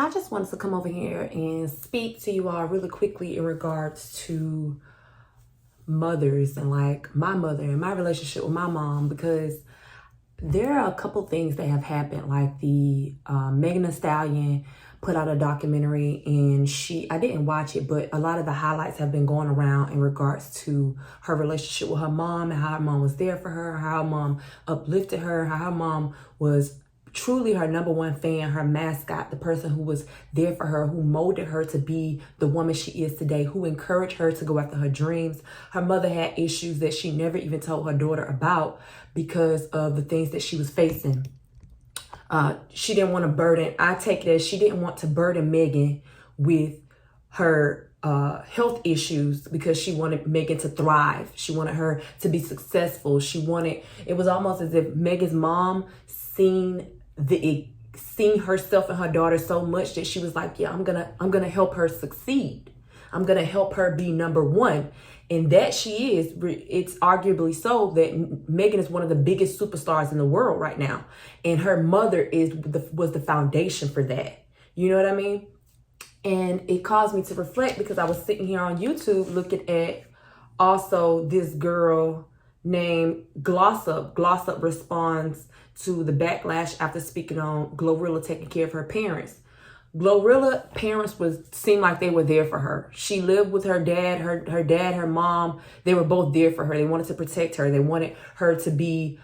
I just wanted to come over here and speak to you all really quickly in regards to mothers and like my mother and my relationship with my mom, because there are a couple things that have happened. Like the Megan Thee Stallion put out a documentary, and I didn't watch it, but a lot of the highlights have been going around in regards to her relationship with her mom and how her mom was there for her, how her mom uplifted her, how her mom was truly her number one fan, her mascot, the person who was there for her, who molded her to be the woman she is today, who encouraged her to go after her dreams. Her mother had issues that she never even told her daughter about because of the things that she was facing. She didn't want to burden, I take it as she didn't want to burden Megan with her health issues, because she wanted Megan to thrive. She wanted her to be successful. It was almost as if Megan's mom seen herself and her daughter so much that she was like, yeah, I'm gonna help her succeed. I'm gonna help her be number one. And that she is. It's arguably so that Megan is one of the biggest superstars in the world right now, and her mother was the foundation for that. You know what I mean? And it caused me to reflect, because I was sitting here on YouTube looking at also this girl named GloRilla. GloRilla responds to the backlash after speaking on GloRilla taking care of her parents. GloRilla parents seemed like they were there for her. She lived with her dad, her mom. They were both there for her. They wanted to protect her. They wanted her to be,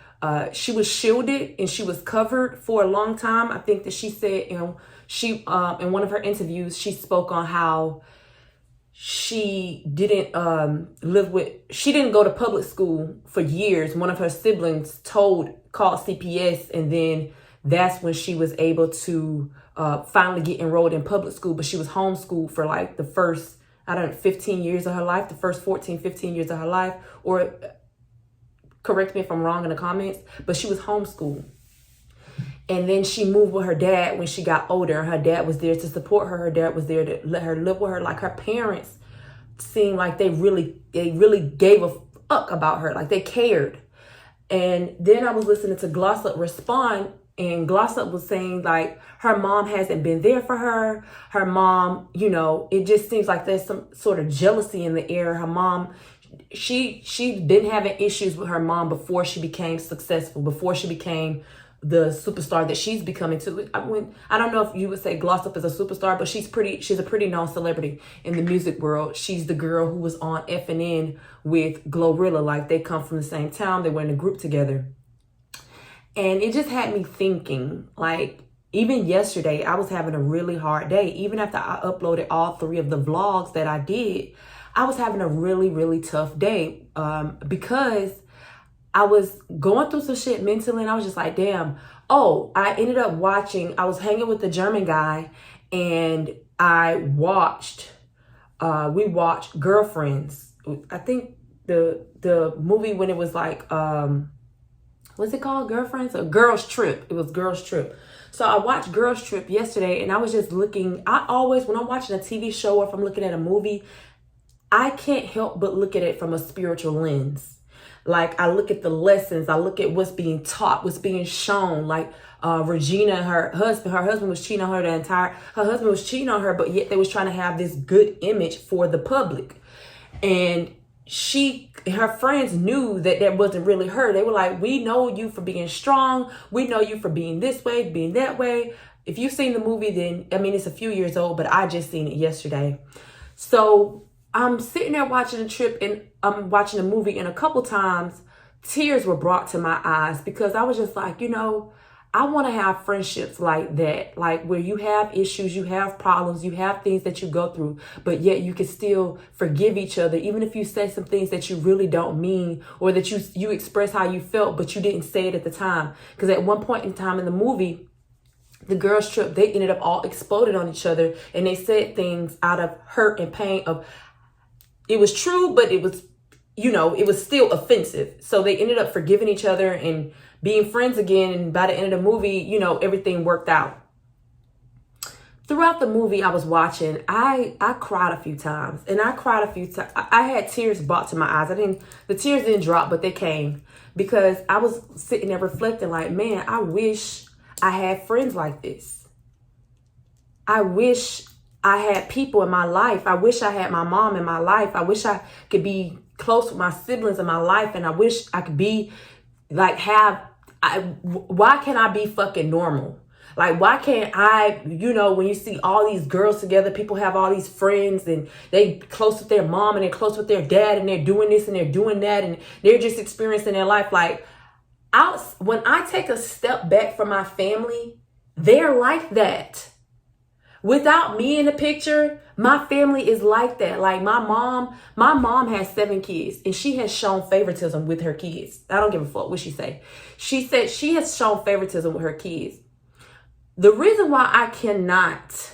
she was shielded and she was covered for a long time. I think that she said, in one of her interviews, she spoke on how she didn't she didn't go to public school for years. One of her siblings called CPS, and then that's when she was able to finally get enrolled in public school. But she was homeschooled for like the first, 15 years of her life, the first 14, 15 years of her life, or correct me if I'm wrong in the comments, but she was homeschooled. And then she moved with her dad when she got older. Her dad was there to support her. Her dad was there to let her live with her. Like, her parents seemed like they really gave a fuck about her. Like, they cared. And then I was listening to GloRilla respond, and GloRilla was saying like her mom hasn't been there for her. Her mom, it just seems like there's some sort of jealousy in the air. Her mom, she'd been having issues with her mom before she became successful, before she became the superstar that she's becoming to. I don't know if you would say GloRilla is a superstar, but she's a pretty known celebrity in the music world. She's the girl who was on FNN with GloRilla. Like, they come from the same town. They were in a group together. And it just had me thinking, like, even yesterday, I was having a really hard day. Even after I uploaded all 3 of the vlogs that I did, I was having a really, really tough day because I was going through some shit mentally, and I was just like, damn. Oh, I ended up I was hanging with the German guy, and we watched Girlfriends. I think the movie, when it was like, what's it called? Girlfriends? Or Girls Trip. It was Girls Trip. So I watched Girls Trip yesterday, and I was just looking. I always, when I'm watching a TV show or if I'm looking at a movie, I can't help but look at it from a spiritual lens. Like, I look at the lessons, I look at what's being taught, what's being shown. Like Regina, her husband was cheating on her her husband was cheating on her, but yet they was trying to have this good image for the public. And her friends knew that wasn't really her. They were like, we know you for being strong. We know you for being this way, being that way. If you've seen the movie, then, it's a few years old, but I just seen it yesterday. So I'm sitting there watching the trip, and I'm watching the movie, and a couple times tears were brought to my eyes, because I was just like, I want to have friendships like that, like where you have issues, you have problems, you have things that you go through, but yet you can still forgive each other, even if you say some things that you really don't mean, or that you express how you felt, but you didn't say it at the time. Because at one point in time in the movie, the girls' trip, they ended up all exploding on each other, and they said things out of hurt and pain of, it was true, but it was, it was still offensive. So they ended up forgiving each other and being friends again. And by the end of the movie, everything worked out. Throughout the movie I was watching, I cried a few times. And I cried a few times. I had tears brought to my eyes. The tears didn't drop, but they came. Because I was sitting there reflecting like, man, I wish I had friends like this. I wish I had people in my life. I wish I had my mom in my life. I wish I could be close with my siblings in my life. And I wish I could be like, why can't I be fucking normal? Like, why can't I, when you see all these girls together, people have all these friends and they close with their mom and they're close with their dad and they're doing this and they're doing that and they're just experiencing their life. Like, when I take a step back from my family, they're like that. Without me in the picture, my family is like that. Like my mom has 7 kids and she has shown favoritism with her kids. I don't give a fuck what she say. She said she has shown favoritism with her kids. The reason why I cannot,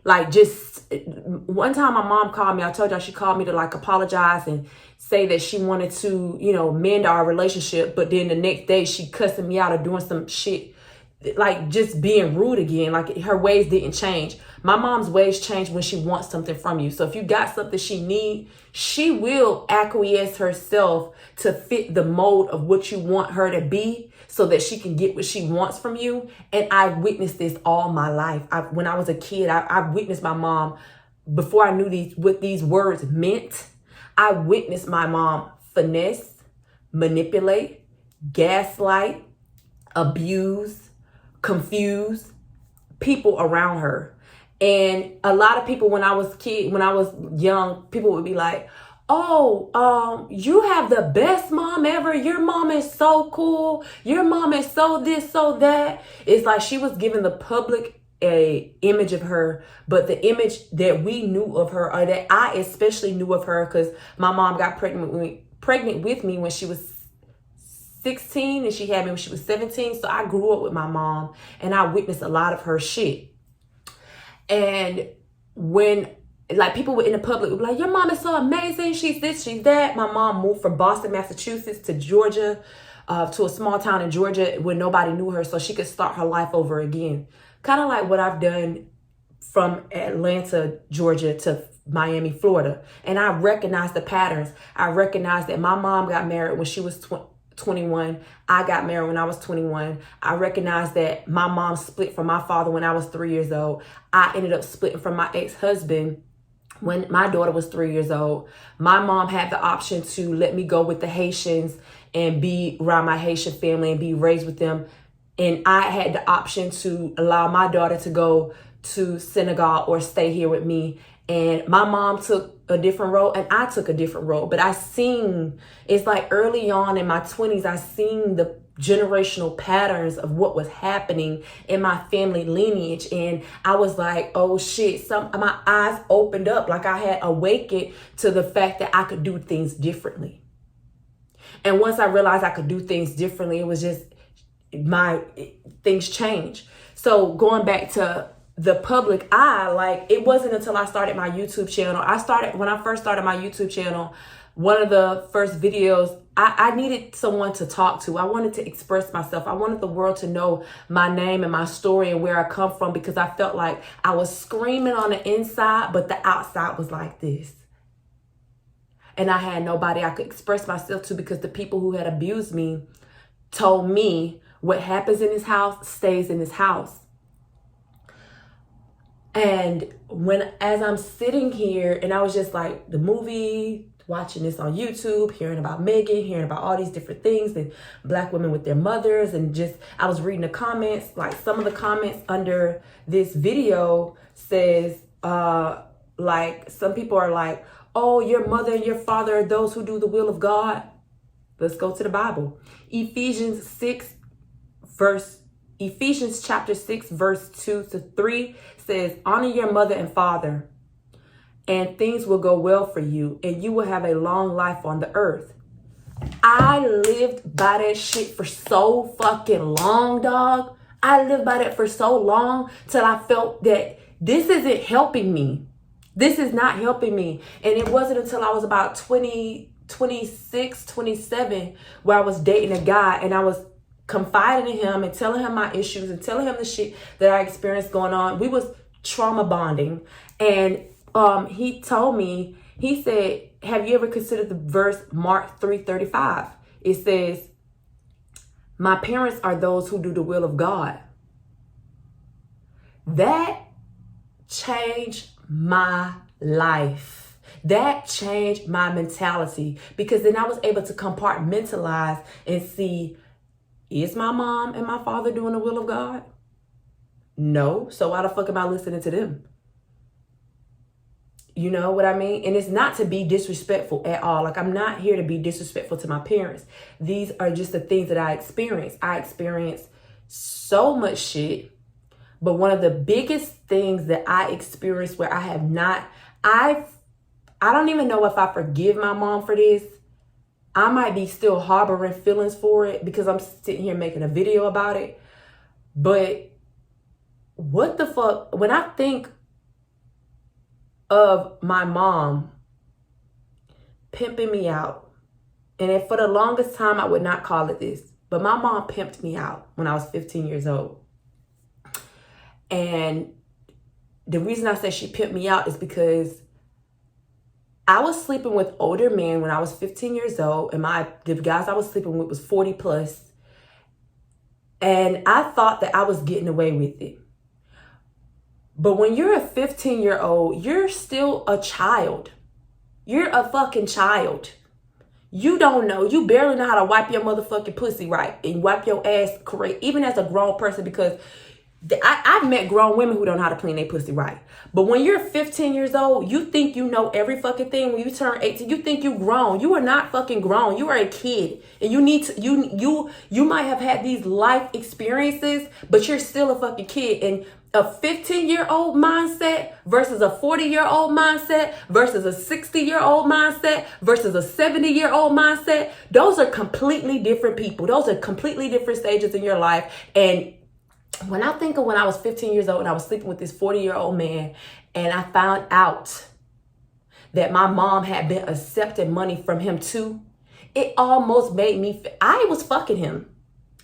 one time my mom called me, I told y'all she called me to apologize and say that she wanted to, mend our relationship. But then the next day she cussing me out or doing some shit, just being rude again. Like her ways didn't change. My mom's ways change when she wants something from you. So if you got something she need, she will acquiesce herself to fit the mold of what you want her to be so that she can get what she wants from you. And I witnessed this all my life. When I was a kid, I witnessed my mom, before I knew what these words meant, I witnessed my mom finesse, manipulate, gaslight, abuse, confuse people around her. And a lot of people, when I was young, people would be like, oh, you have the best mom ever. Your mom is so cool. Your mom is so this, so that. It's like she was giving the public a image of her, but the image that we knew of her, or that I especially knew of her, because my mom got pregnant with me when she was 16 and she had me when she was 17. So I grew up with my mom and I witnessed a lot of her shit. And when people were in the public would be like, your mom is so amazing. She's this, she's that. My mom moved from Boston, Massachusetts to Georgia, to a small town in Georgia where nobody knew her so she could start her life over again. Kind of like what I've done from Atlanta, Georgia to Miami, Florida. And I recognize the patterns. I recognize that my mom got married when she was 21. I got married when I was 21. I recognize that my mom split from my father when I was 3 years old. I ended up splitting from my ex-husband when my daughter was 3 years old. My mom had the option to let me go with the Haitians and be around my Haitian family and be raised with them. And I had the option to allow my daughter to go to Senegal or stay here with me. And my mom took a different road and I took a different road. But it's like early on in my 20s, I seen the generational patterns of what was happening in my family lineage. And I was like, oh shit, my eyes opened up. Like I had awakened to the fact that I could do things differently. And once I realized I could do things differently, it was just things changed. So going back to the public eye, it wasn't until I started my YouTube channel. When I first started my YouTube channel, one of the first videos, I needed someone to talk to. I wanted to express myself. I wanted the world to know my name and my story and where I come from, because I felt like I was screaming on the inside, but the outside was like this. And I had nobody I could express myself to, because the people who had abused me told me what happens in this house stays in this house. And as I'm sitting here and I was just like the movie, watching this on YouTube, hearing about Megan, hearing about all these different things and Black women with their mothers, and I was reading the comments, some of the comments under this video says, some people are like, oh, your mother and your father are those who do the will of God. Let's go to the Bible. Ephesians chapter 6, verse 2-3 says, honor your mother and father, and things will go well for you, and you will have a long life on the earth. I lived by that shit for so fucking long, dog. I lived by that for so long till I felt that this isn't helping me. This is not helping me. And it wasn't until I was about 26, 27, where I was dating a guy and I was confiding in him and telling him my issues and telling him the shit that I experienced going on. We was trauma bonding. And he told me, he said, have you ever considered the verse Mark 3:35? It says, my parents are those who do the will of God. That changed my life. That changed my mentality, because then I was able to compartmentalize and see, is my mom and my father doing the will of God? No. So why the fuck am I listening to them? You know what I mean? And it's not to be disrespectful at all. Like, I'm not here to be disrespectful to my parents. These are just the things that I experienced. I experienced so much shit. But one of the biggest things that I experienced where I have not, I don't even know if I forgive my mom for this. I might be still harboring feelings for it because I'm sitting here making a video about it. But what the fuck? When I think of my mom pimping me out, and for the longest time I would not call it this, but my mom pimped me out when I was 15 years old. And the reason I say she pimped me out is because I was sleeping with older men when I was 15 years old, and the guys I was sleeping with was 40 plus. And I thought that I was getting away with it. But when you're a 15-year-old, you're still a child. You're a fucking child. You don't know. You barely know how to wipe your motherfucking pussy right and wipe your ass correct, even as a grown person, because I've met grown women who don't know how to clean their pussy right. But when you're 15 years old, you think you know every fucking thing. When you turn 18, you think you grown. You are not fucking grown. You are a kid. And you need to, you might have had these life experiences, but you're still a fucking kid. And a 15-year-old mindset versus a 40-year-old mindset versus a 60-year-old mindset versus a 70-year-old mindset, those are completely different people. Those are completely different stages in your life. And when I think of when I was 15 years old and I was sleeping with this 40-year-old man, and I found out that my mom had been accepting money from him too, it almost made me, I was fucking him.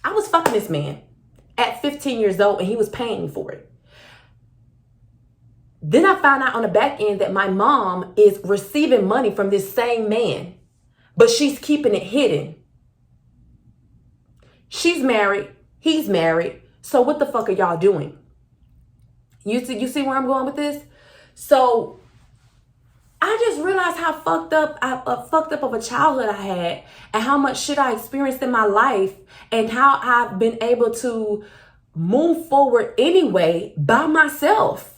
I was fucking this man at 15 years old, and he was paying me for it. Then I found out on the back end that my mom is receiving money from this same man, but she's keeping it hidden. She's married. He's married. So what the fuck are y'all doing? You see where I'm going with this? So I just realized how fucked up of a childhood I had, and how much shit I experienced in my life, and how I've been able to move forward anyway by myself.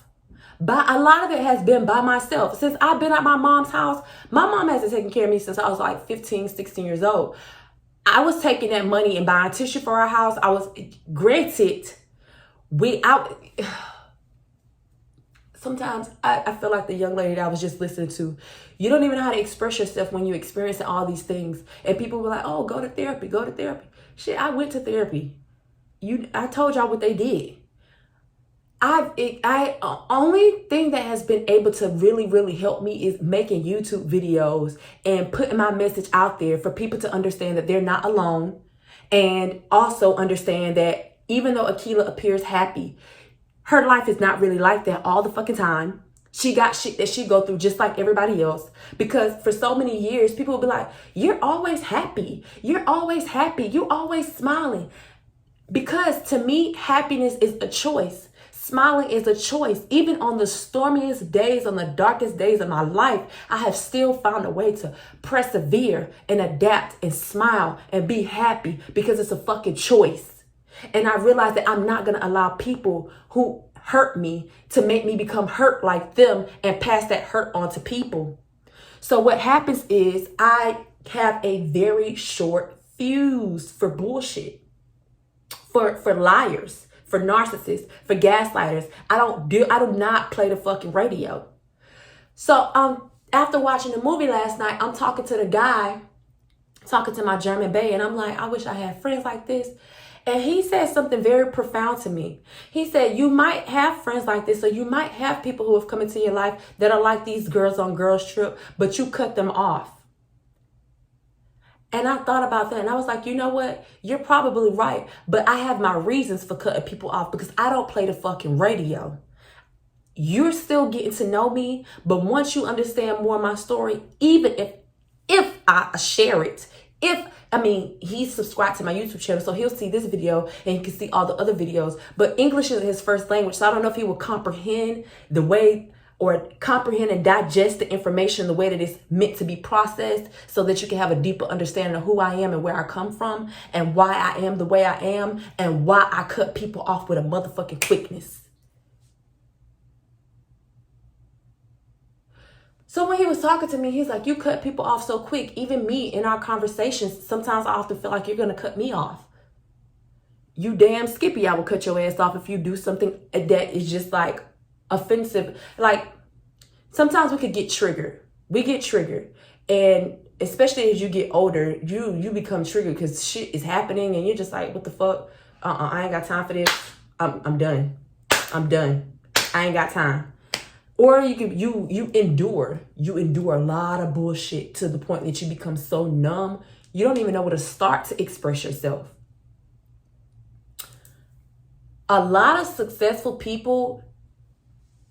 But a lot of it has been by myself. Since I've been at my mom's house, my mom hasn't taken care of me since I was like 15, 16 years old. I was taking that money and buying tissue for our house. I was, granted, sometimes I feel like the young lady that I was just listening to, you don't even know how to express yourself when you're experiencing all these things. And people were like, oh, go to therapy, go to therapy. Shit, I went to therapy. I told y'all what they did. Only thing that has been able to really help me is making YouTube videos and putting my message out there for people to understand that they're not alone, and also understand that even though Akiela appears happy, her life is not really like that all the fucking time. She got shit that she go through just like everybody else, because for so many years people will be like, you're always happy, you're always happy, you're always smiling. Because to me, happiness is a choice. Smiling is a choice. Even on the stormiest days, on the darkest days of my life, I have still found a way to persevere and adapt and smile and be happy, because it's a fucking choice. And I realized that I'm not going to allow people who hurt me to make me become hurt like them and pass that hurt on to people. So what happens is I have a very short fuse for bullshit, for liars, for narcissists, for gaslighters. I do not play the fucking radio. So after watching the movie last night, I'm talking to the guy, talking to my German bae, and I'm like, I wish I had friends like this. And he said something very profound to me. He said, you might have friends like this, or you might have people who have come into your life that are like these girls on Girls Trip, but you cut them off. And I thought about that, and I was like, you know what? You're probably right, but I have my reasons for cutting people off, because I don't play the fucking radio. You're still getting to know me, but once you understand more of my story, even if I share it, if I mean, he's subscribed to my YouTube channel, so he'll see this video and he can see all the other videos. But English is his first language, so I don't know if he will comprehend the way or comprehend and digest the information the way that it's meant to be processed so that you can have a deeper understanding of who I am and where I come from and why I am the way I am and why I cut people off with a motherfucking quickness. So when he was talking to me, he's like, you cut people off so quick. Even me in our conversations, sometimes I often feel like you're going to cut me off. You damn Skippy, I will cut your ass off if you do something that is just like offensive. Like sometimes we could get triggered. We get triggered. And especially as you get older, you become triggered because shit is happening and you're just like, what the fuck? I ain't got time for this. I'm done. I'm done. I ain't got time. Or you endure a lot of bullshit to the point that you become so numb, you don't even know where to start to express yourself. A lot of successful people,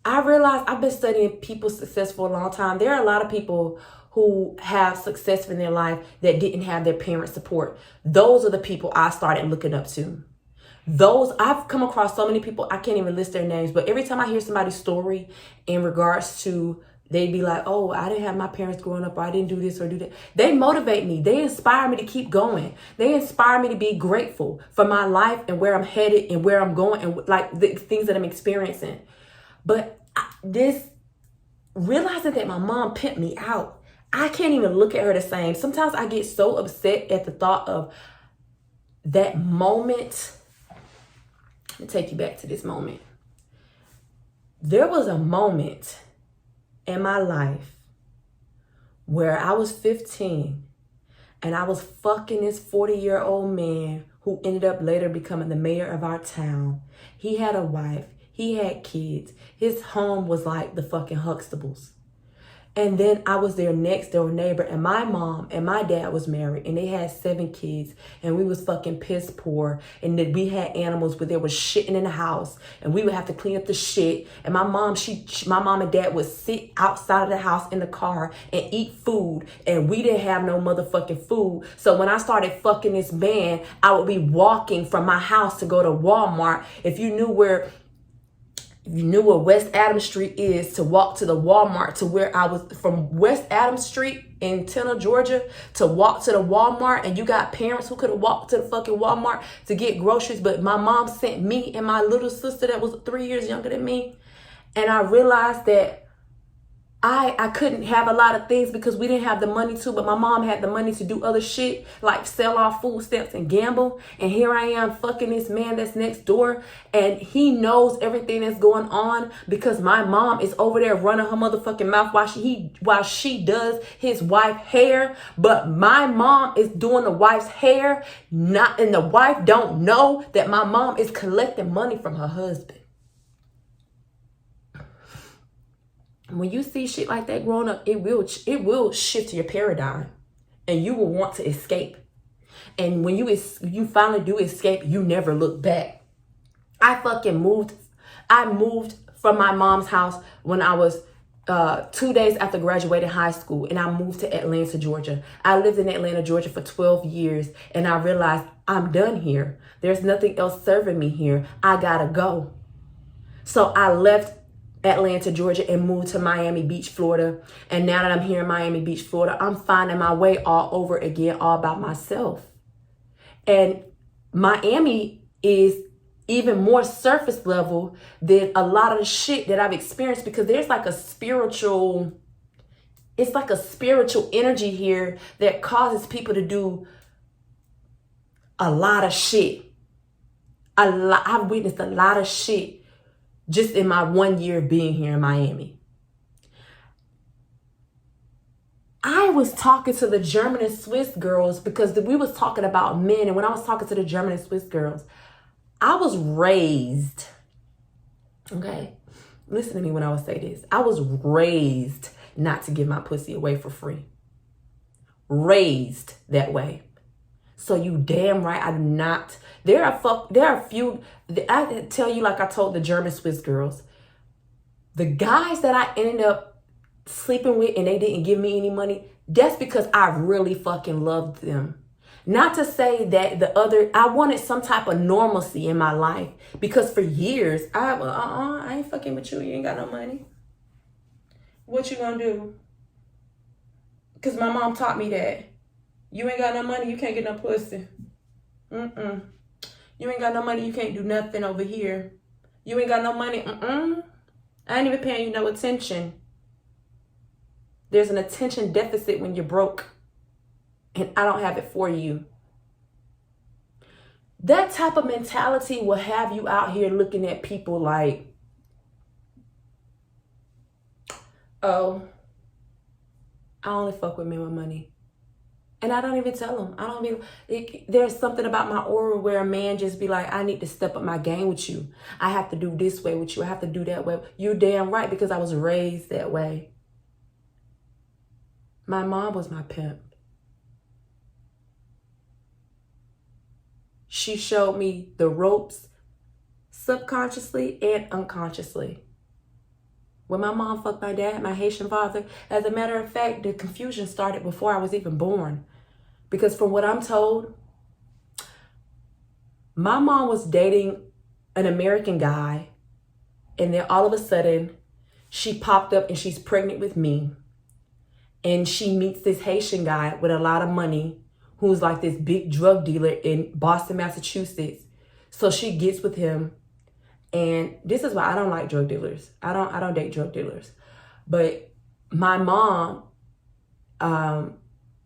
I realize I've been studying people success for a long time. There are a lot of people who have success in their life that didn't have their parents' support. Those are the people I started looking up to. I've come across so many people, I can't even list their names, but every time I hear somebody's story in regards to, they'd be like, oh, I didn't have my parents growing up, or I didn't do this or do that. They motivate me. They inspire me to keep going. They inspire me to be grateful for my life and where I'm headed and where I'm going and like the things that I'm experiencing. But realizing that my mom pimped me out, I can't even look at her the same. Sometimes I get so upset at the thought of that moment. Let me take you back to this moment. There was a moment in my life where I was 15 and I was fucking this 40-year-old man who ended up later becoming the mayor of our town. He had a wife. He had kids. His home was like the fucking Huxtables. And then I was their next door neighbor, and my mom and my dad was married, and they had 7 kids, and we was fucking piss poor, and then we had animals, but there was shitting in the house, and we would have to clean up the shit. And my mom and dad would sit outside of the house in the car and eat food, and we didn't have no motherfucking food. So when I started fucking this man, I would be walking from my house to go to Walmart. If you knew where West Adams Street is, to walk to the Walmart, to where I was from West Adams Street in Tenna, Georgia, to walk to the Walmart, and you got parents who could have walked to the fucking Walmart to get groceries, but my mom sent me and my little sister that was 3 years younger than me, and I realized that I couldn't have a lot of things because we didn't have the money to, but my mom had the money to do other shit like sell off food stamps and gamble. And here I am fucking this man that's next door, and he knows everything that's going on because my mom is over there running her motherfucking mouth while she does his wife hair. But my mom is doing the wife's hair, and the wife don't know that my mom is collecting money from her husband. When you see shit like that growing up, it will shift your paradigm, and you will want to escape. And when you finally do escape, you never look back. I moved from my mom's house when I was 2 days after graduating high school, and I moved to Atlanta, Georgia. I lived in Atlanta, Georgia for 12 years, and I realized I'm done here. There's nothing else serving me here. I gotta go. So I left Atlanta, Georgia, and moved to Miami Beach, Florida. And now that I'm here in Miami Beach, Florida, I'm finding my way all over again, all by myself. And Miami is even more surface level than a lot of the shit that I've experienced, because there's like a spiritual energy here that causes people to do a lot of shit. I've witnessed a lot of shit just in my 1 year of being here in Miami. I was talking to the German and Swiss girls because we was talking about men. And when I was talking to the German and Swiss girls, I was raised. Okay, listen to me when I would say this. I was raised not to give my pussy away for free. Raised that way. So you damn right I do not. There are a few. I tell you, like I told the German Swiss girls, the guys that I ended up sleeping with and they didn't give me any money, that's because I really fucking loved them. Not to say that I wanted some type of normalcy in my life, because for years I ain't fucking with you. You ain't got no money. What you gonna do? Because my mom taught me that. You ain't got no money, you can't get no pussy. You ain't got no money, you can't do nothing over here. You ain't got no money, I ain't even paying you no attention. There's an attention deficit when you're broke, and I don't have it for you. That type of mentality will have you out here looking at people like, oh, I only fuck with men with money. And I don't even tell them. There's something about my aura where a man just be like, I need to step up my game with you. I have to do this way with you. I have to do that way. You're damn right, because I was raised that way. My mom was my pimp. She showed me the ropes subconsciously and unconsciously. When my mom fucked my dad, my Haitian father, as a matter of fact, the confusion started before I was even born. Because from what I'm told, my mom was dating an American guy, and then all of a sudden, she popped up and she's pregnant with me. And she meets this Haitian guy with a lot of money, who's like this big drug dealer in Boston, Massachusetts. So she gets with him. And this is why I don't like drug dealers. I don't date drug dealers. But my mom, and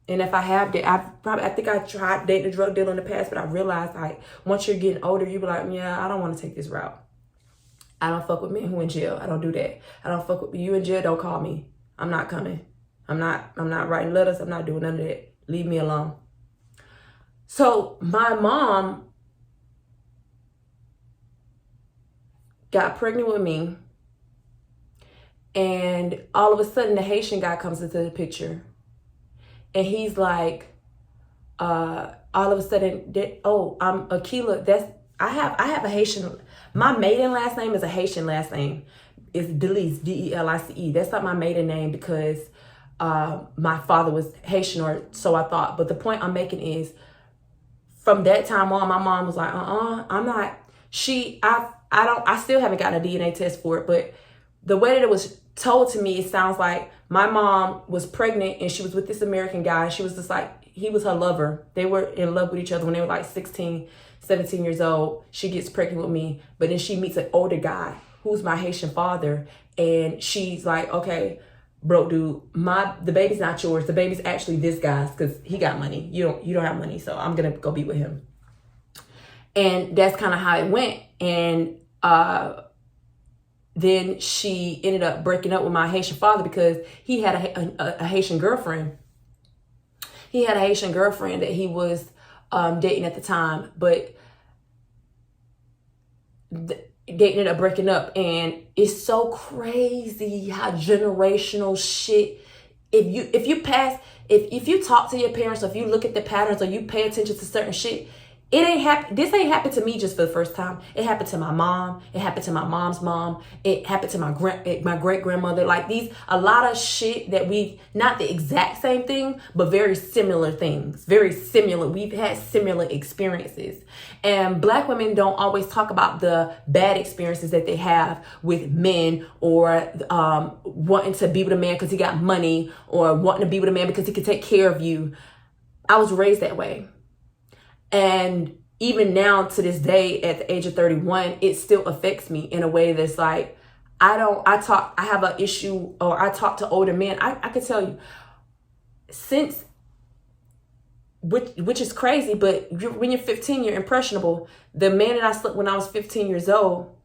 if I have, I think I tried dating a drug dealer in the past, but I realized, like, once you're getting older, you be like, yeah, I don't want to take this route. I don't fuck with men who in jail. I don't do that. I don't fuck with you in jail. Don't call me. I'm not coming. I'm not writing letters. I'm not doing none of that. Leave me alone. So my mom got pregnant with me, and all of a sudden the Haitian guy comes into the picture, and he's like, all of a sudden, I'm Akiela. I have a Haitian. My maiden last name is a Haitian last name. It's Delice, Delice. That's not my maiden name because my father was Haitian, or so I thought. But the point I'm making is, from that time on, my mom was like, I'm not. I still haven't gotten a DNA test for it, but the way that it was told to me, it sounds like my mom was pregnant and she was with this American guy. She was just like, he was her lover. They were in love with each other when they were like 16, 17 years old. She gets pregnant with me, but then she meets an older guy who's my Haitian father. And she's like, okay, bro, dude, the baby's not yours. The baby's actually this guy's because he got money. You don't have money. So I'm going to go be with him. And that's kind of how it went. And then she ended up breaking up with my Haitian father because he had a Haitian girlfriend. He had a Haitian girlfriend that he was dating at the time, but they ended up breaking up. And it's so crazy how generational shit. If you talk to your parents, or if you look at the patterns, or you pay attention to certain shit, this ain't happened to me just for the first time. It happened to my mom. It happened to my mom's mom. It happened to my great grandmother. Like a lot of shit that not the exact same thing, but very similar things. Very similar. We've had similar experiences. And Black women don't always talk about the bad experiences that they have with men, or wanting to be with a man because he got money, or wanting to be with a man because he could take care of you. I was raised that way. And even now, to this day, at the age of 31, it still affects me in a way that's like, I have an issue, or I talk to older men. I could tell you, which is crazy, but when you're 15, you're impressionable. The man that I slept when I was 15 years old,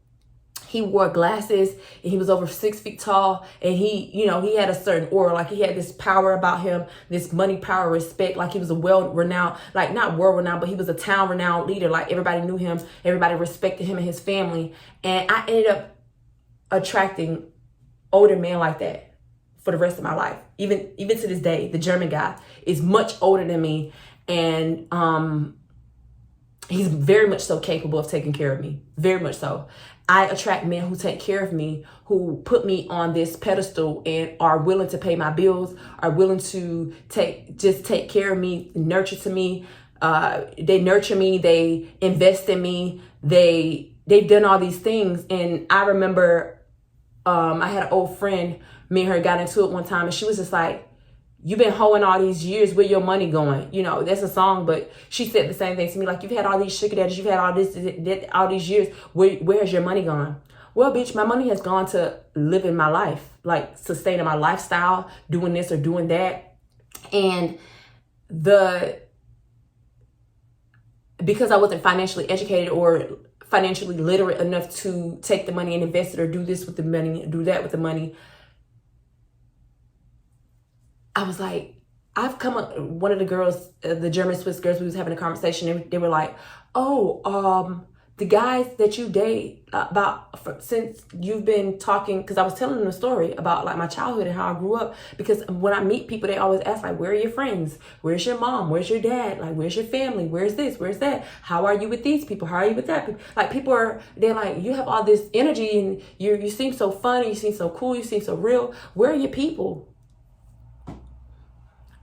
he wore glasses, and he was over 6 feet tall, and he had a certain aura, like he had this power about him, this money, power, respect, like he was a well-renowned, like not world-renowned, but he was a town-renowned leader. Like everybody knew him, everybody respected him and his family. And I ended up attracting older men like that for the rest of my life. Even to this day, the German guy is much older than me, and he's very much so capable of taking care of me, very much so. I attract men who take care of me, who put me on this pedestal and are willing to pay my bills, are willing to take care of me, nurture to me, They nurture me. They invest in me. They've done all these things. And I remember I had an old friend, me and her got into it one time, and she was just like, you've been hoeing all these years, where your money going? You know, that's a song, but she said the same thing to me, like, you've had all these sugar daddies, you've had all these years, where's your money gone? Well, bitch, my money has gone to living my life, like sustaining my lifestyle, doing this or doing that. And because I wasn't financially educated or financially literate enough to take the money and invest it, or do this with the money, do that with the money, I was like, I've come up, one of the girls, the German Swiss girls, we was having a conversation, and they were like, oh, the guys that you date since you've been talking, because I was telling them a story about like my childhood and how I grew up. Because when I meet people, they always ask, like, where are your friends? Where's your mom? Where's your dad? Like, where's your family? Where's this? Where's that? How are you with these people? How are you with that? Like, they're like, you have all this energy and you seem so funny, you seem so cool, you seem so real. Where are your people?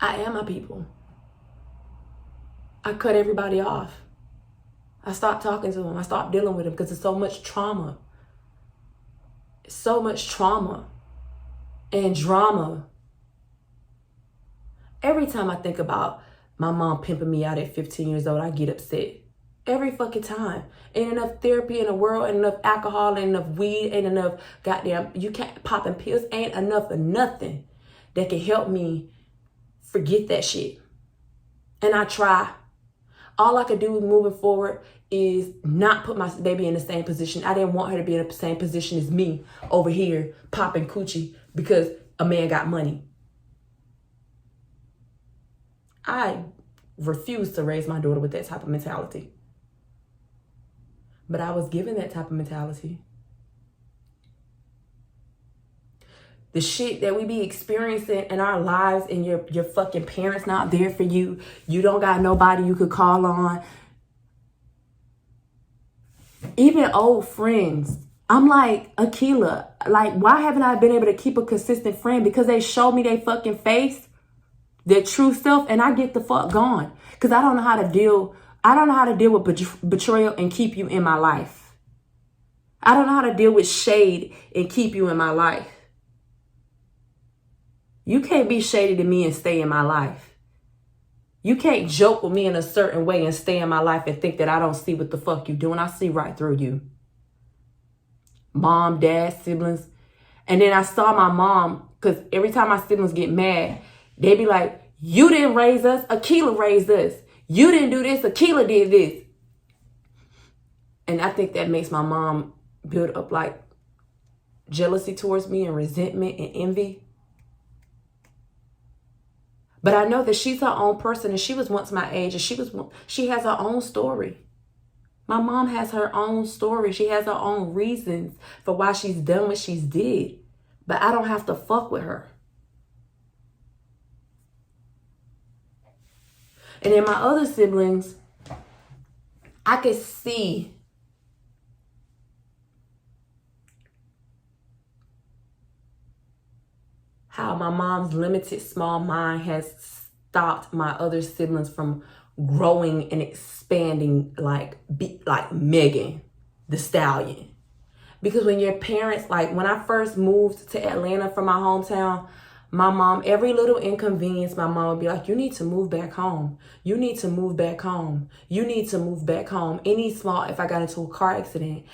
I am my people. I cut everybody off. I stopped talking to them. I stopped dealing with them because there's so much trauma. So much trauma and drama. Every time I think about my mom pimping me out at 15 years old, I get upset. Every fucking time. Ain't enough therapy in the world, ain't enough alcohol, ain't enough weed, ain't enough goddamn, you can't popping pills, ain't enough of nothing that can help me forget that shit. And I try. All I could do moving forward is not put my baby in the same position. I didn't want her to be in the same position as me over here popping coochie because a man got money. I refuse to raise my daughter with that type of mentality. But I was given that type of mentality. The shit that we be experiencing in our lives, and your fucking parents not there for you. You don't got nobody you could call on. Even old friends. I'm like, Akiela, like, why haven't I been able to keep a consistent friend? Because they show me their fucking face, their true self, and I get the fuck gone. Because I don't know how to deal with betrayal and keep you in my life. I don't know how to deal with shade and keep you in my life. You can't be shady to me and stay in my life. You can't joke with me in a certain way and stay in my life and think that I don't see what the fuck you doing. I see right through you. Mom, dad, siblings. And then I saw my mom, because every time my siblings get mad, they be like, you didn't raise us, Akiela raised us. You didn't do this, Akiela did this. And I think that makes my mom build up like jealousy towards me and resentment and envy. But I know that she's her own person, and she was once my age, and she has her own story. My mom has her own story. She has her own reasons for why she's done what she's did. But I don't have to fuck with her. And then my other siblings, I could see how my mom's limited small mind has stopped my other siblings from growing and expanding like Megan Thee Stallion. Because when your parents, like when I first moved to Atlanta from my hometown, my mom, every little inconvenience, my mom would be like, you need to move back home. You need to move back home. You need to move back home. If I got into a car accident,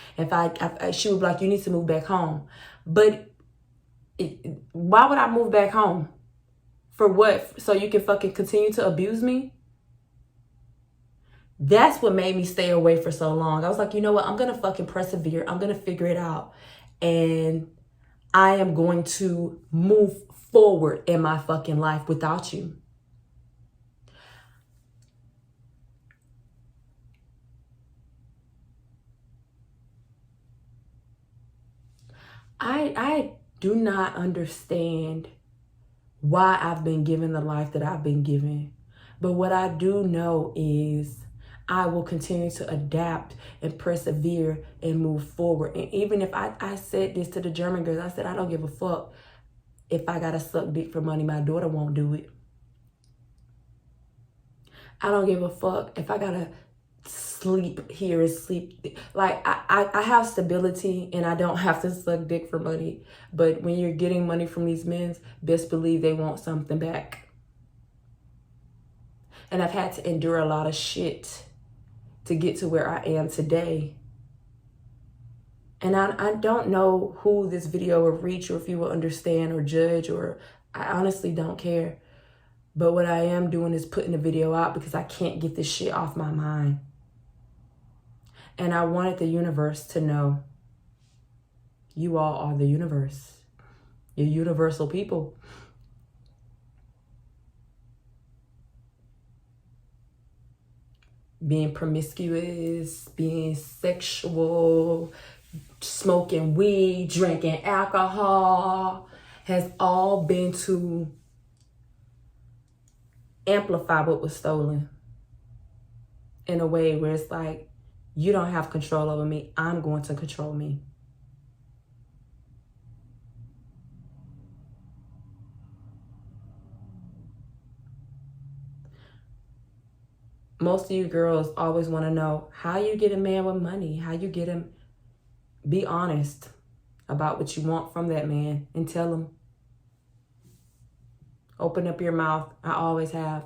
she would be like, you need to move back home. But why would I move back home? For what? So you can fucking continue to abuse me? That's what made me stay away for so long. I was like, you know what? I'm going to fucking persevere. I'm going to figure it out. And I am going to move forward in my fucking life without you. I do not understand why I've been given the life that I've been given. But what I do know is I will continue to adapt and persevere and move forward. And even if I said this to the German girls, I said, I don't give a fuck if I gotta suck dick for money, my daughter won't do it. I don't give a fuck if I gotta sleep here and sleep. Like, I have stability and I don't have to suck dick for money. But when you're getting money from these men, best believe they want something back. And I've had to endure a lot of shit to get to where I am today. And I don't know who this video will reach or if you will understand or judge, or I honestly don't care. But what I am doing is putting the video out because I can't get this shit off my mind. And I wanted the universe to know you all are the universe. You're universal people. Being promiscuous, being sexual, smoking weed, drinking alcohol has all been to amplify what was stolen in a way where it's like, you don't have control over me. I'm going to control me. Most of you girls always want to know how you get a man with money, how you get him. Be honest about what you want from that man and tell him. Open up your mouth. I always have.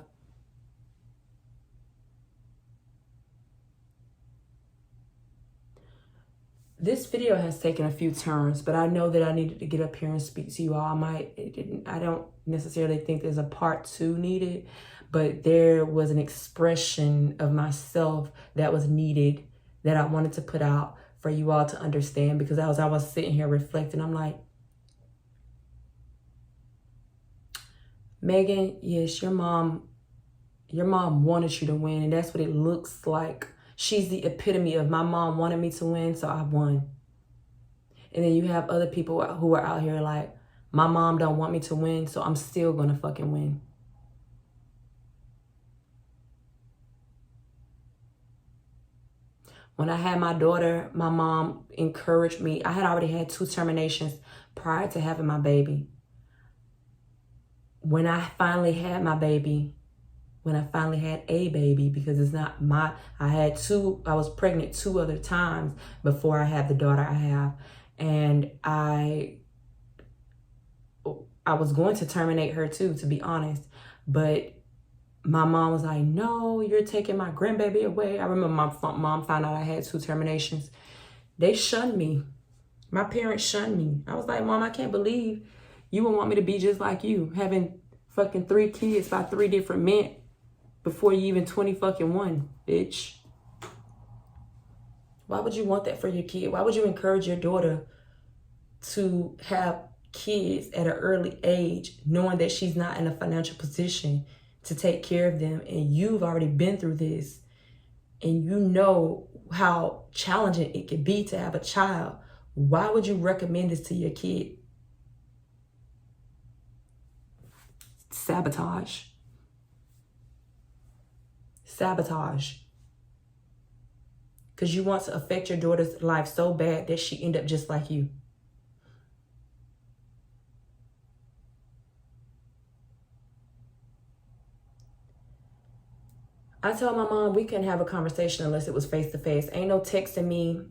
This video has taken a few turns, but I know that I needed to get up here and speak to you all. I don't necessarily think there's a part 2 needed, but there was an expression of myself that was needed that I wanted to put out for you all to understand, because as I was sitting here reflecting, I'm like, Megan, yes, your mom wanted you to win, and that's what it looks like. She's the epitome of my mom wanted me to win, so I won. And then you have other people who are out here like, my mom don't want me to win, so I'm still gonna fucking win. When I had my daughter, my mom encouraged me. I had already had 2 terminations prior to having my baby. When I finally had my baby, when I finally had a baby, because it's not my, I was pregnant 2 other times before I had the daughter I have. And I was going to terminate her too, to be honest. But my mom was like, no, you're taking my grandbaby away. I remember my mom found out I had 2 terminations. They shunned me. My parents shunned me. I was like, Mom, I can't believe you would want me to be just like you, having fucking 3 kids by 3 different men before you even 21, bitch. Why would you want that for your kid? Why would you encourage your daughter to have kids at an early age, knowing that she's not in a financial position to take care of them, and you've already been through this, and you know how challenging it can be to have a child? Why would you recommend this to your kid? Sabotage. Sabotage. Because you want to affect your daughter's life so bad that she end up just like you. I told my mom we couldn't have a conversation unless it was face to face. Ain't no texting me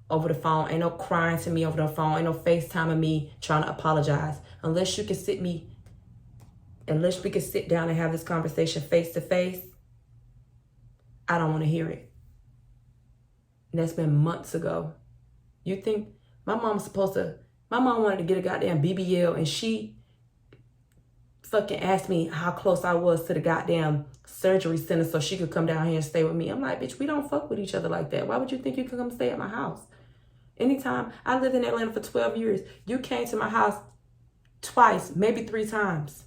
over the phone. Ain't no crying to me over the phone. Ain't no FaceTiming me trying to apologize. Unless we could sit down and have this conversation face to face, I don't want to hear it. And that's been months ago. You think my mom wanted to get a goddamn BBL, and she fucking asked me how close I was to the goddamn surgery center so she could come down here and stay with me. I'm like, bitch, we don't fuck with each other like that. Why would you think you could come stay at my house? Anytime. I lived in Atlanta for 12 years. You came to my house twice, maybe 3 times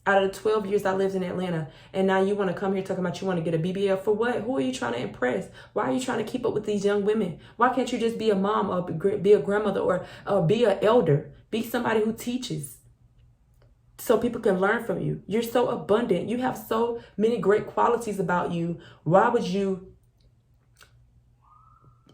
out of the 12 years I lived in Atlanta. And now you want to come here talking about you want to get a BBL for what? Who are you trying to impress? Why are you trying to keep up with these young women? Why can't you just be a mom or be a grandmother or be an elder? Be somebody who teaches so people can learn from you. You're so abundant. You have so many great qualities about you. Why would you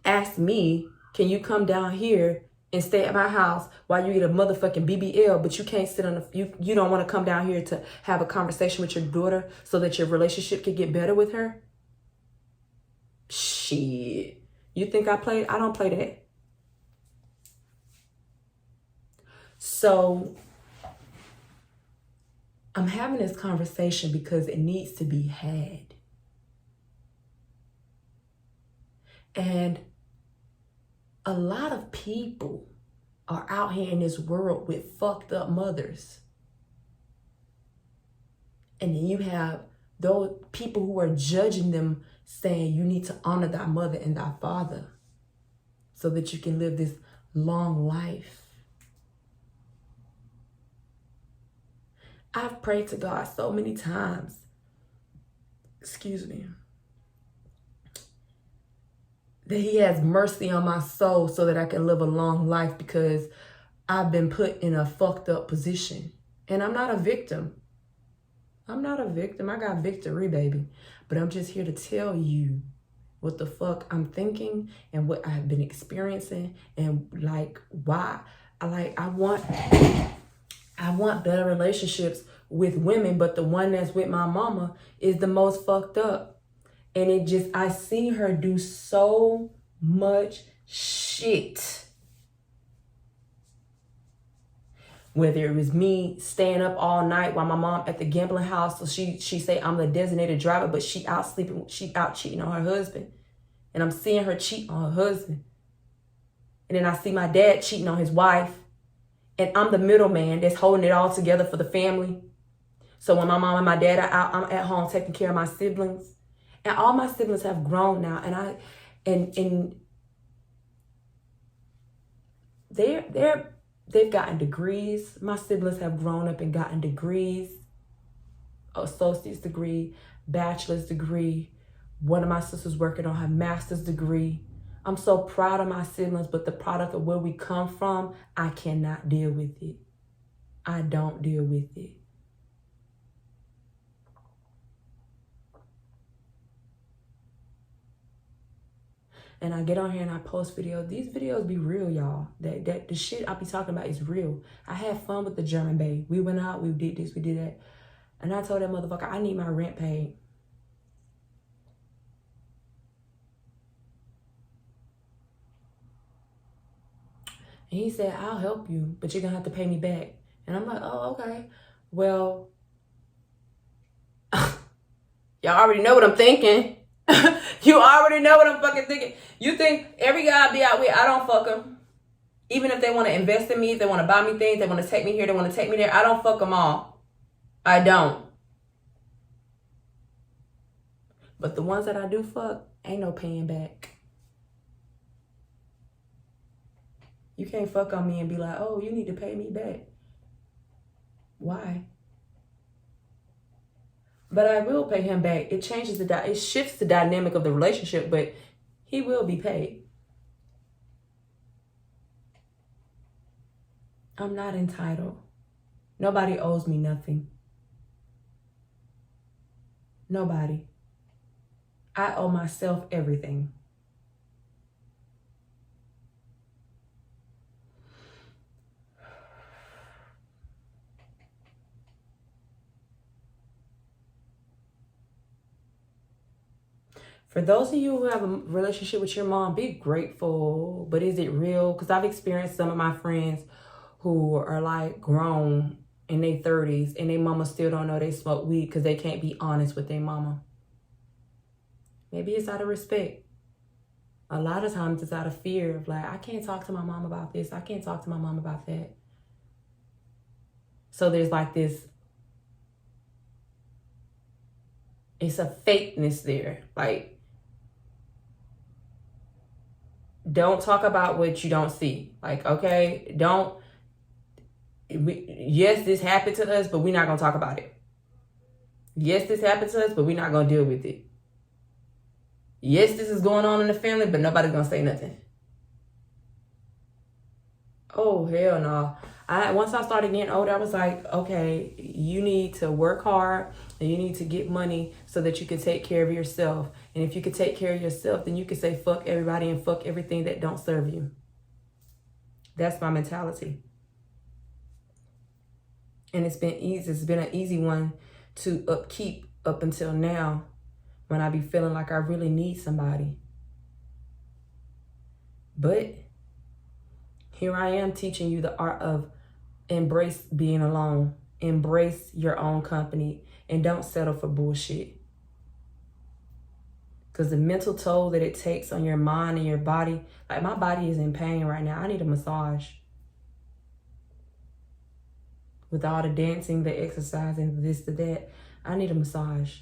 ask me, can you come down here and stay at my house while you get a motherfucking BBL, but you can't sit on you don't want to come down here to have a conversation with your daughter so that your relationship can get better with her? Shit. You think I play? I don't play that. So I'm having this conversation because it needs to be had. And a lot of people are out here in this world with fucked up mothers. And then you have those people who are judging them saying you need to honor thy mother and thy father so that you can live this long life. I've prayed to God so many times, that he has mercy on my soul so that I can live a long life, because I've been put in a fucked up position. And I'm not a victim. I got victory, baby. But I'm just here to tell you what the fuck I'm thinking and what I've been experiencing and like why. I want better relationships with women, but the one that's with my mama is the most fucked up. And I seen her do so much shit. Whether it was me staying up all night while my mom at the gambling house, so she say I'm the designated driver, but she out cheating on her husband. And I'm seeing her cheat on her husband. And then I see my dad cheating on his wife. And I'm the middleman that's holding it all together for the family. So when my mom and my dad are out, I'm at home taking care of my siblings. And all my siblings have grown now. And they've gotten degrees. My siblings have grown up and gotten degrees. Associate's degree, bachelor's degree. One of my sisters working on her master's degree. I'm so proud of my siblings, but the product of where we come from, I cannot deal with it. I don't deal with it. And I get on here and I post videos. These videos be real, y'all. That the shit I be talking about is real. I had fun with the German babe. We went out, we did this, we did that. And I told that motherfucker, I need my rent paid. And he said, I'll help you, but you're going to have to pay me back. And I'm like, oh, okay. Well, y'all already know what I'm thinking. You already know what I'm fucking thinking. You think every guy I be out with, I don't fuck them. Even if they want to invest in me, if they want to buy me things, they want to take me here, they want to take me there, I don't fuck them all. I don't. But the ones that I do fuck, ain't no paying back. You can't fuck on me and be like, oh, you need to pay me back. Why? But I will pay him back. It changes it shifts the dynamic of the relationship, but he will be paid. I'm not entitled. Nobody owes me nothing. Nobody. I owe myself everything. For those of you who have a relationship with your mom, be grateful. But is it real? Because I've experienced some of my friends who are like grown in their 30s and their mama still don't know they smoke weed because they can't be honest with their mama. Maybe it's out of respect. A lot of times it's out of fear of like, I can't talk to my mom about this. I can't talk to my mom about that. So there's like this, it's a fakeness there. Like, don't talk about what you don't see. Like, okay, yes, this happened to us, but we're not going to talk about it. Yes, this happened to us, but we're not going to deal with it. Yes, this is going on in the family, but nobody's going to say nothing. Oh, hell no. Once I started getting older, I was like, okay, you need to work hard and you need to get money so that you can take care of yourself. And if you can take care of yourself, then you can say fuck everybody and fuck everything that don't serve you. That's my mentality. And it's been easy. It's been an easy one to upkeep up until now, when I be feeling like I really need somebody. But here I am teaching you the art of embrace being alone. Embrace your own company and don't settle for bullshit. Because the mental toll that it takes on your mind and your body, like my body is in pain right now. I need a massage. With all the dancing, the exercising, this, the that, I need a massage.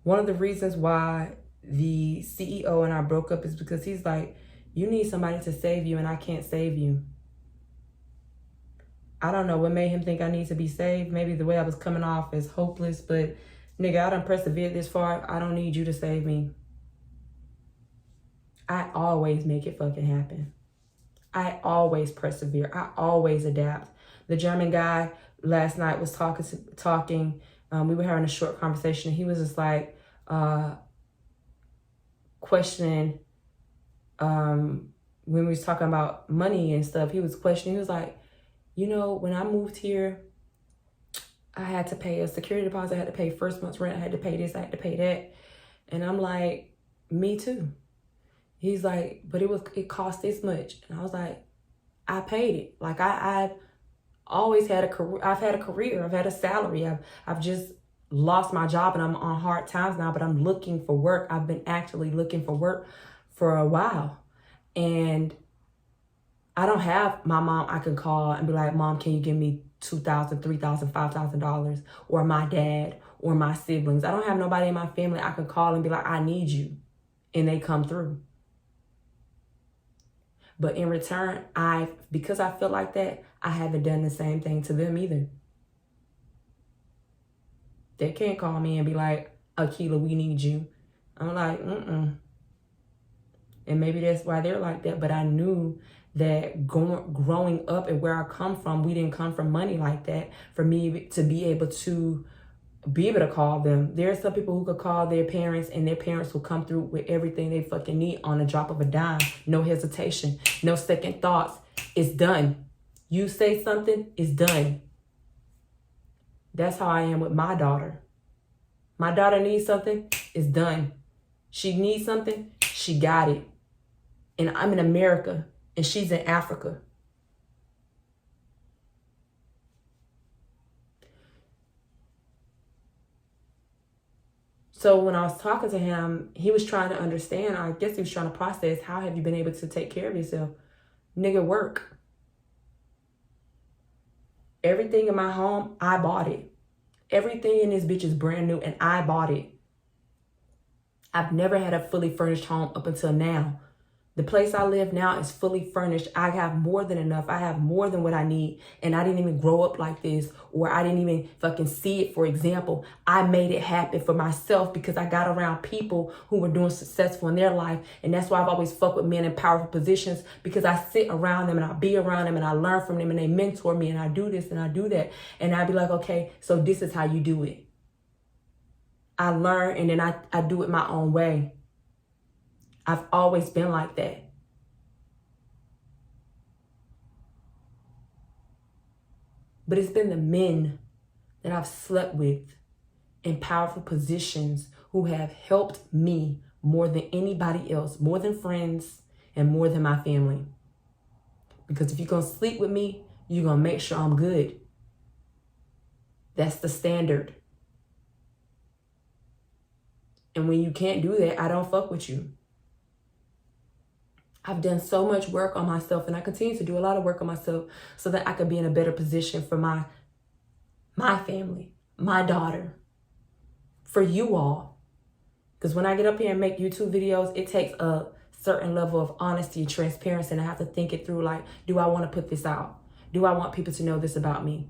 One of the reasons why the CEO and I broke up is because he's like, you need somebody to save you and I can't save you. I don't know what made him think I need to be saved. Maybe the way I was coming off as hopeless, but nigga, I done persevered this far. I don't need you to save me. I always make it fucking happen. I always persevere. I always adapt. The German guy last night was talking. We were having a short conversation. And he was just like questioning when we was talking about money and stuff. He was questioning. He was like, you know, when I moved here, I had to pay a security deposit. I had to pay first month's rent. I had to pay this. I had to pay that. And I'm like, me too. He's like, but it cost this much. And I was like, I paid it. Like I've always had a career. I've had a career. I've had a salary. I've just lost my job and I'm on hard times now, but I'm looking for work. I've been actually looking for work for a while. And I don't have my mom I can call and be like, Mom, can you give me $2,000, $3,000, $5,000? Or my dad or my siblings. I don't have nobody in my family I can call and be like, I need you. And they come through. But in return, because I feel like that, I haven't done the same thing to them either. They can't call me and be like, Akiela, we need you. I'm like, And maybe that's why they're like that. But I knew that growing up and where I come from, we didn't come from money like that for me to be able to call them. There are some people who could call their parents and their parents will come through with everything they fucking need on a drop of a dime. No hesitation, no second thoughts. It's done. You say something, it's done. That's how I am with my daughter. My daughter needs something, it's done. She needs something, she got it. And I'm in America and she's in Africa. So when I was talking to him, he was trying to understand. I guess he was trying to process, how have you been able to take care of yourself? Nigga, work. Everything in my home, I bought it. Everything in this bitch is brand new and I bought it. I've never had a fully furnished home up until now. The place I live now is fully furnished. I have more than enough. I have more than what I need. And I didn't even grow up like this, or I didn't even fucking see it. For example, I made it happen for myself because I got around people who were doing successful in their life. And that's why I've always fucked with men in powerful positions, because I sit around them and I be around them and I learn from them and they mentor me and I do this and I do that. And I'd be like, okay, so this is how you do it. I learn and then I do it my own way. I've always been like that. But it's been the men that I've slept with in powerful positions who have helped me more than anybody else, more than friends and more than my family. Because if you're going to sleep with me, you're going to make sure I'm good. That's the standard. And when you can't do that, I don't fuck with you. I've done so much work on myself and I continue to do a lot of work on myself so that I could be in a better position for my family, my daughter, for you all. Because when I get up here and make YouTube videos, it takes a certain level of honesty and transparency, and I have to think it through, like, do I want to put this out? Do I want people to know this about me?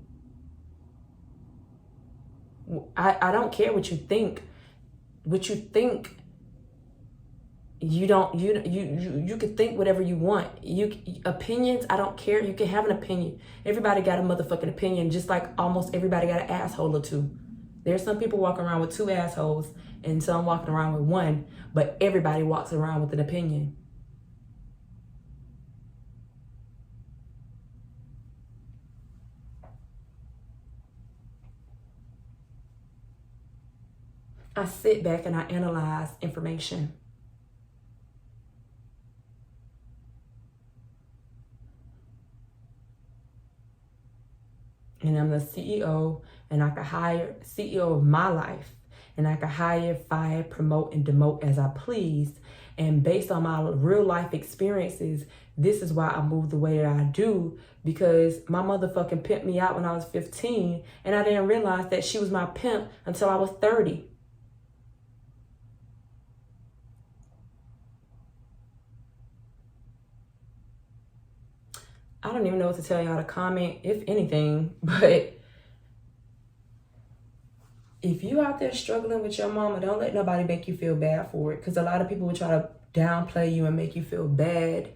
I don't care what you think. What you think, you can think whatever you want. Opinions, I don't care. You can have an opinion. Everybody got a motherfucking opinion, just like almost everybody got an asshole or two. There's some people walking around with 2 assholes and some walking around with 1, but everybody walks around with an opinion. I sit back and I analyze information. And I'm the CEO, and I can hire CEO of my life, and I can hire, fire, promote, and demote as I please. And based on my real life experiences, this is why I move the way that I do, because my motherfucking pimped me out when I was 15, and I didn't realize that she was my pimp until I was 30. I don't even know what to tell y'all to comment, if anything, but if you out there struggling with your mama, don't let nobody make you feel bad for it. Because a lot of people will try to downplay you and make you feel bad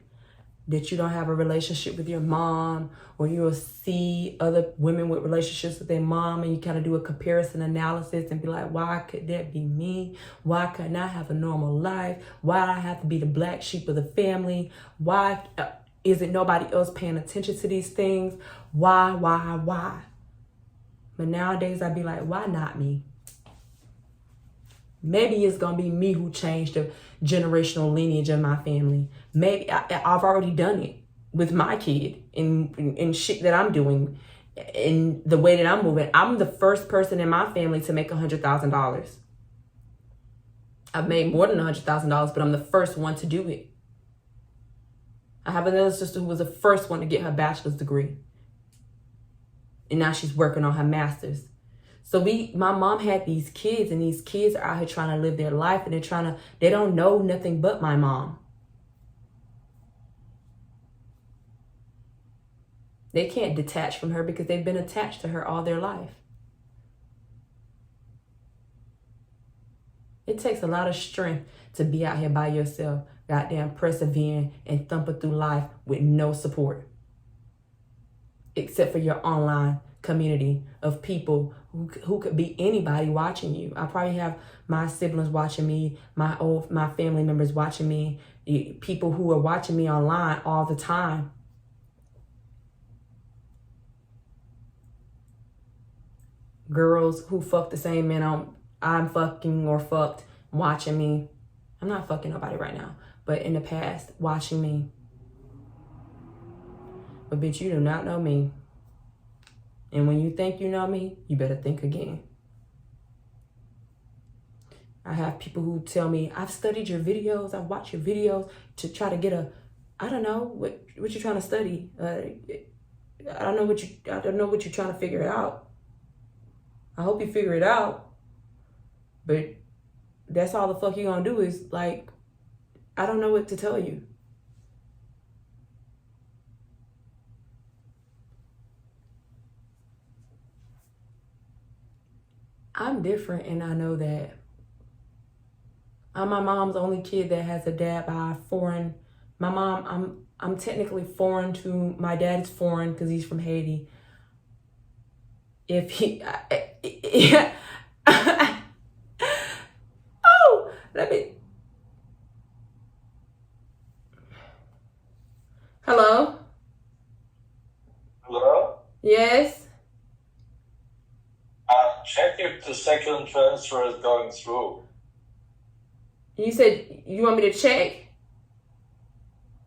that you don't have a relationship with your mom, or you'll see other women with relationships with their mom and you kind of do a comparison analysis and be like, why could that be me? Why couldn't I have a normal life? Why do I have to be the black sheep of the family? Why is it nobody else paying attention to these things? Why? But nowadays I'd be like, why not me? Maybe it's going to be me who changed the generational lineage of my family. Maybe I've already done it with my kid in shit that I'm doing, in the way that I'm moving. I'm the first person in my family to make $100,000. I've made more than $100,000, but I'm the first one to do it. I have another sister who was the first one to get her bachelor's degree. And now she's working on her master's. So my mom had these kids, and these kids are out here trying to live their life, and they don't know nothing but my mom. They can't detach from her because they've been attached to her all their life. It takes a lot of strength to be out here by yourself, goddamn persevering and thumping through life with no support. Except for your online community of people who could be anybody watching you. I probably have my siblings watching me, my family members watching me, people who are watching me online all the time. Girls who fuck the same men I'm fucking or fucked watching me. I'm not fucking nobody right now, but in the past, watching me. But bitch, you do not know me. And when you think you know me, you better think again. I have people who tell me, I've studied your videos, I've watched your videos to try to get I don't know what you're trying to study. I don't know what you're trying to figure out. I hope you figure it out. But that's all the fuck you're gonna do is like, I don't know what to tell you. I'm different, and I know that. I'm my mom's only kid that has a dad by foreign. My mom, I'm technically foreign to, my dad is foreign because he's from Haiti. If he, yeah. Oh, hello? Hello? Yes? Check if the second transfer is going through. You said you want me to check?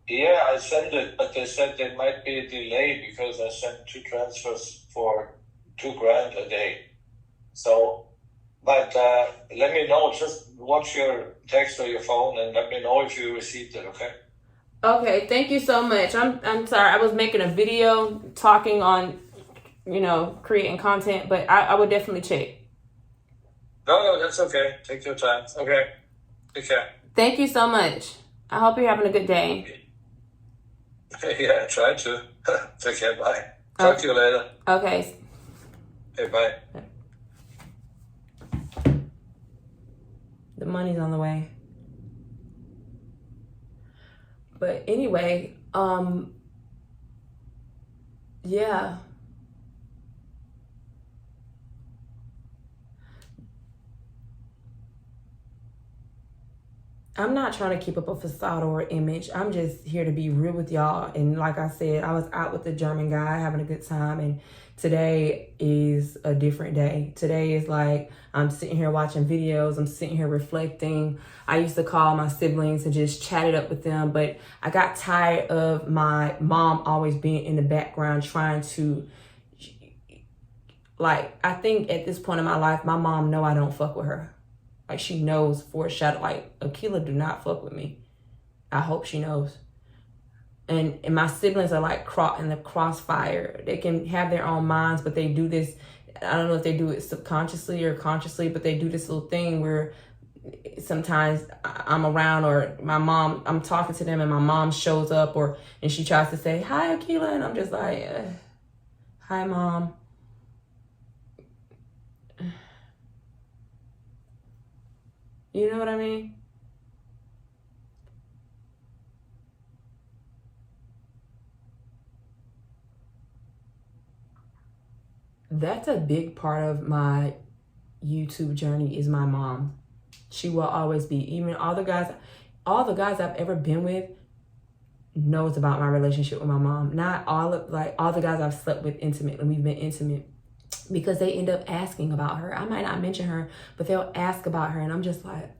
Yeah, I sent it, but they said there might be a delay because I sent 2 transfers for $2,000 a day. So, but let me know. Just watch your text or your phone and let me know if you received it, okay? Okay, thank you so much. I'm sorry. I was making a video talking on, creating content, but I would definitely check. No, that's okay. Take your time. Okay. Take care. Thank you so much. I hope you're having a good day. Yeah, try to. Take care. Bye. Talk to you later. Okay. Hey, bye. The money's on the way. But anyway, yeah. I'm not trying to keep up a facade or image. I'm just here to be real with y'all. And like I said, I was out with the German guy having a good time. And today is a different day. Today is like, I'm sitting here watching videos. I'm sitting here reflecting. I used to call my siblings and just chat it up with them. But I got tired of my mom always being in the background trying to, like, I think at this point in my life, my mom know I don't fuck with her. Like, she knows for a shot, like, Akiela do not fuck with me. I hope she knows. And my siblings are like caught in the crossfire. They can have their own minds, but they do this. I don't know if they do it subconsciously or consciously, but they do this little thing where sometimes I'm around, or my mom, I'm talking to them and my mom shows up, and she tries to say, "Hi, Akiela." And I'm just like, "Hi, Mom." You know what I mean? That's a big part of my YouTube journey is my mom. She will always be. Even all the guys I've ever been with knows about my relationship with my mom. Not all the guys I've slept with intimately. We've been intimate because they end up asking about her. I might not mention her, but they'll ask about her, and I'm just like,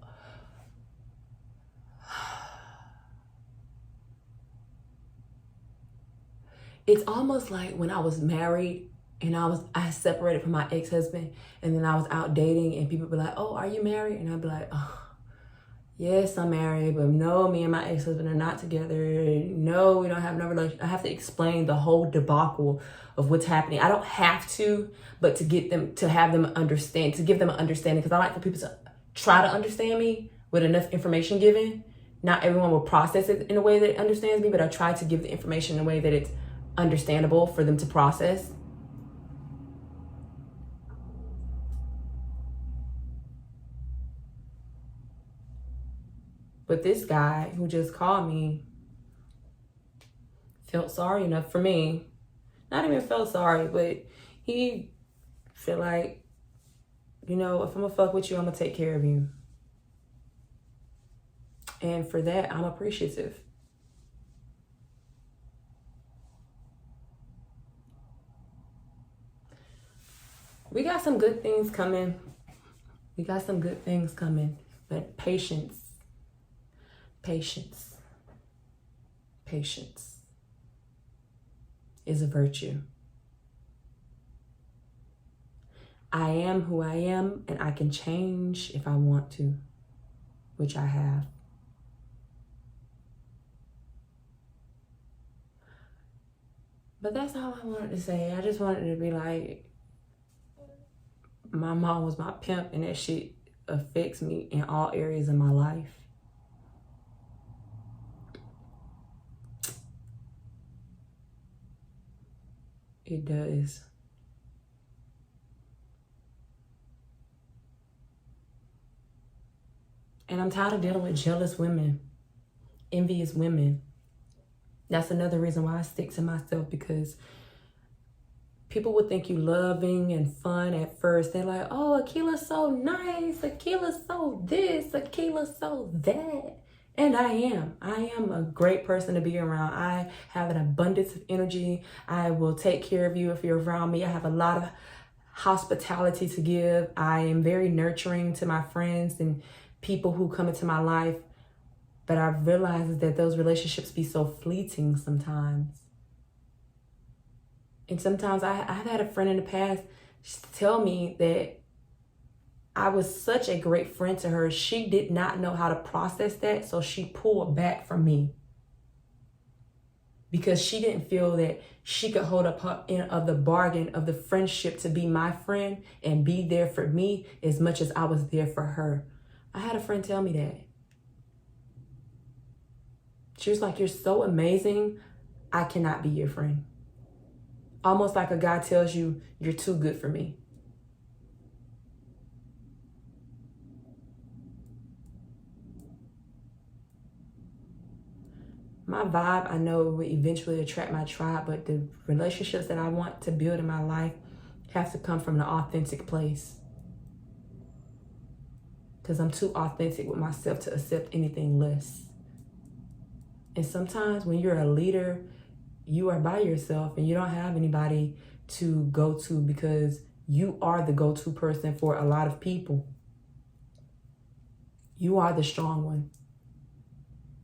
it's almost like when I was married and I separated from my ex-husband, and then I was out dating, and people be like, "Oh, are you married?" And I'd be like, "Oh, yes, I'm married, but no, me and my ex-husband are not together. No, we don't have no relationship." I have to explain the whole debacle of what's happening. I don't have to, but to give them an understanding, because I like for people to try to understand me with enough information given. Not everyone will process it in a way that understands me, but I try to give the information in a way that it's understandable for them to process. But this guy who just called me felt sorry enough for me. Not even felt sorry, but he feel like, you know, if I'm gonna fuck with you, I'm gonna take care of you. And for that, I'm appreciative. We got some good things coming. But patience is a virtue. I am who I am, and I can change if I want to, which I have. But that's all I wanted to say. I just wanted to be like, my mom was my pimp, and that shit affects me in all areas of my life. It does. And I'm tired of dealing with jealous women, envious women. That's another reason why I stick to myself, because people would think you loving and fun at first. They're like, "Oh, Akiela's so nice. Akiela's so this. Akiela's so that." And I am a great person to be around. I have an abundance of energy. I will take care of you if you're around me. I have a lot of hospitality to give. I am very nurturing to my friends and people who come into my life. But I've realized that those relationships be so fleeting sometimes. And sometimes I've had a friend in the past tell me that I was such a great friend to her. She did not know how to process that, so she pulled back from me. Because she didn't feel that she could hold up her end of the bargain of the friendship to be my friend and be there for me as much as I was there for her. I had a friend tell me that. She was like, "You're so amazing, I cannot be your friend." Almost like a guy tells you, "You're too good for me." My vibe, I know, will eventually attract my tribe, but the relationships that I want to build in my life have to come from an authentic place. because I'm too authentic with myself to accept anything less. And sometimes when you're a leader, you are by yourself and you don't have anybody to go to, because you are the go-to person for a lot of people. You are the strong one.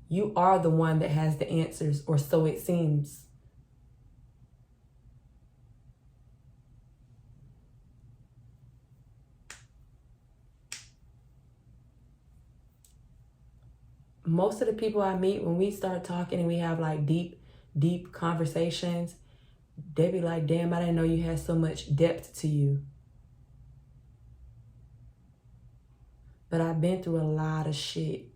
You are the one that has the answers, or so it seems. Most of the people I meet, when we start talking and we have like deep conversations, they be like, damn, I didn't know you had so much depth to you. But I've been through a lot of shit,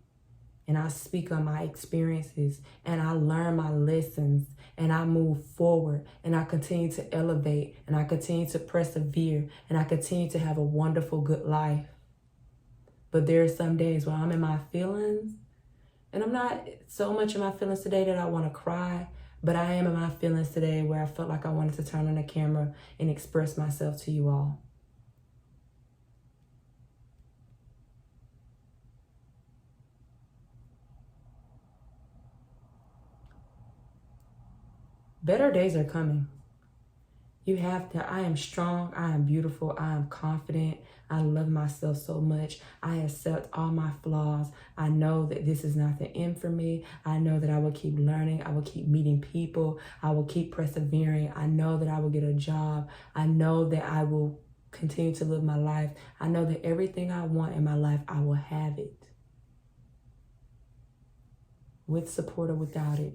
and I speak on my experiences, and I learn my lessons, and I move forward, and I continue to elevate, and I continue to persevere, and I continue to have a wonderful, good life. But there are some days where I'm in my feelings, and I'm not so much in my feelings today that I want to cry, but I am in my feelings today where I felt like I wanted to turn on the camera and express myself to you all. Better days are coming. You have to. I am strong. I am beautiful. I am confident. I love myself so much. I accept all my flaws. I know that this is not the end for me. I know that I will keep learning. I will keep meeting people. I will keep persevering. I know that I will get a job. I know that I will continue to live my life. I know that everything I want in my life, I will have it. With support or without it.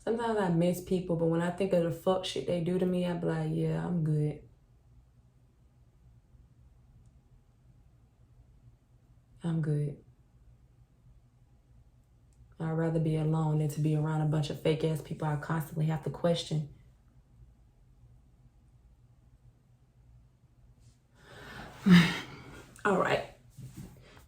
Sometimes I miss people, but when I think of the fuck shit they do to me, I be like, yeah, I'm good. I'm good. I'd rather be alone than to be around a bunch of fake ass people I constantly have to question. All right.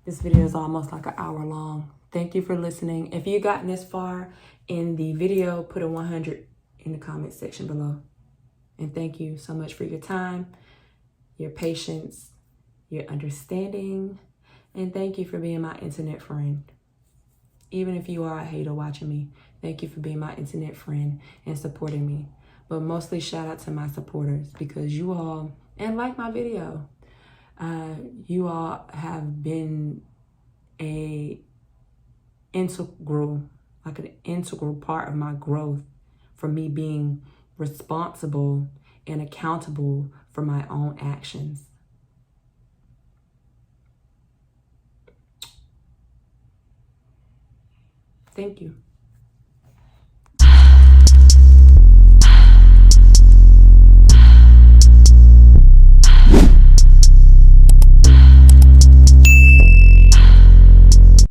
This video is almost like an hour long. Thank you for listening. If you've gotten this far in the video, put a 100 in the comment section below. And thank you so much for your time, your patience, your understanding, and thank you for being my internet friend. Even if you are a hater watching me, thank you for being my internet friend and supporting me. But mostly shout out to my supporters, because you all, and like my video, you all have been an integral part of my growth, for me being responsible and accountable for my own actions. Thank you.